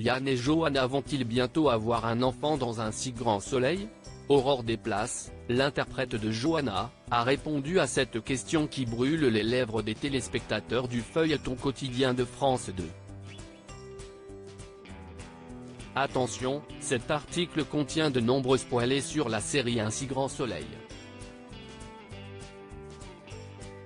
Yann et Johanna vont-ils bientôt avoir un enfant dans un si grand soleil? Aurore Desplaces, l'interprète de Johanna, a répondu à cette question qui brûle les lèvres des téléspectateurs du feuilleton quotidien de France 2. Attention, cet article contient de nombreux spoilers sur la série Un si grand soleil.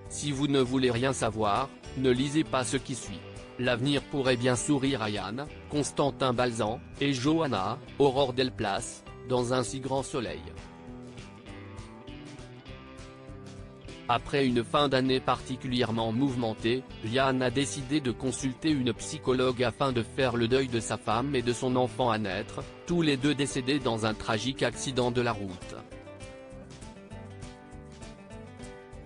Si vous ne voulez rien savoir, ne lisez pas ce qui suit. L'avenir pourrait bien sourire à Yann, Constantin Balzan, et Johanna, Aurore Desplaces, dans Un si grand soleil. Après une fin d'année particulièrement mouvementée, Yann a décidé de consulter une psychologue afin de faire le deuil de sa femme et de son enfant à naître, tous les deux décédés dans un tragique accident de la route.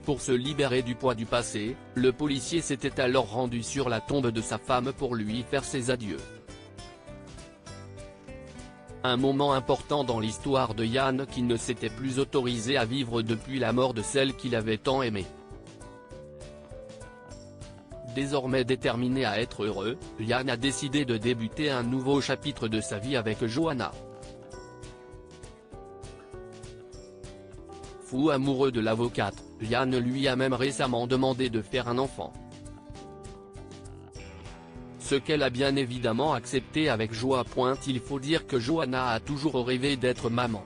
Pour se libérer du poids du passé, le policier s'était alors rendu sur la tombe de sa femme pour lui faire ses adieux. Un moment important dans l'histoire de Yann qui ne s'était plus autorisé à vivre depuis la mort de celle qu'il avait tant aimée. Désormais déterminé à être heureux, Yann a décidé de débuter un nouveau chapitre de sa vie avec Johanna. Fou amoureux de l'avocate, Yann lui a même récemment demandé de faire un enfant. Ce qu'elle a bien évidemment accepté avec joie. Il faut dire que Johanna a toujours rêvé d'être maman.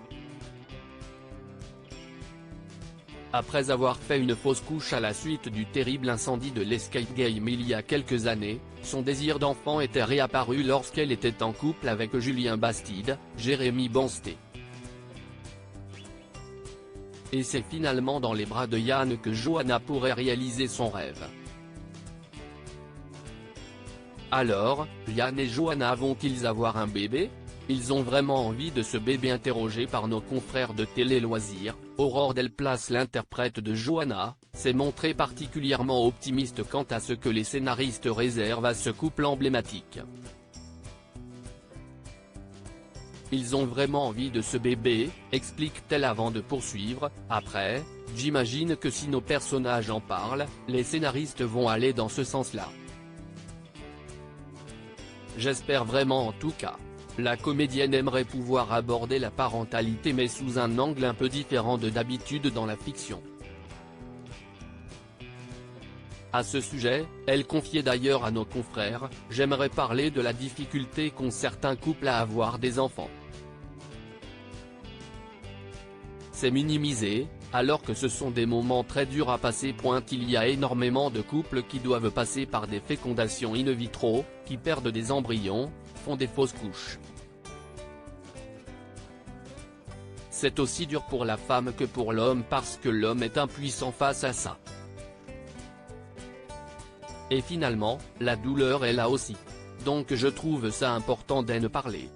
Après avoir fait une fausse couche à la suite du terrible incendie de l'Escape Game il y a quelques années, son désir d'enfant était réapparu lorsqu'elle était en couple avec Julien Bastide, Jérémy Bonstein. Et c'est finalement dans les bras de Yann que Johanna pourrait réaliser son rêve. Alors, Yann et Johanna vont-ils avoir un bébé? Ils ont vraiment envie de ce bébé? Interrogé par nos confrères de Télé Loisirs, Aurore Desplaces, l'interprète de Johanna, s'est montrée particulièrement optimiste quant à ce que les scénaristes réservent à ce couple emblématique. Ils ont vraiment envie de ce bébé, explique-t-elle avant de poursuivre. Après, j'imagine que si nos personnages en parlent, les scénaristes vont aller dans ce sens-là. J'espère vraiment en tout cas. La comédienne aimerait pouvoir aborder la parentalité mais sous un angle un peu différent de d'habitude dans la fiction. À ce sujet, elle confiait d'ailleurs à nos confrères, « J'aimerais parler de la difficulté qu'ont certains couples à avoir des enfants. C'est minimisé, alors que ce sont des moments très durs à passer. Il y a énormément de couples qui doivent passer par des fécondations in vitro, qui perdent des embryons, font des fausses couches. C'est aussi dur pour la femme que pour l'homme parce que l'homme est impuissant face à ça. Et finalement, la douleur est là aussi. Donc je trouve ça important d'en parler. »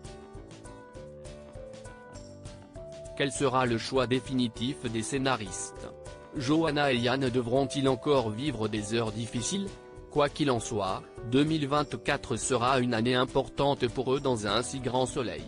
Quel sera le choix définitif des scénaristes? Johanna et Yann devront-ils encore vivre des heures difficiles? Quoi qu'il en soit, 2024 sera une année importante pour eux dans Un si grand soleil.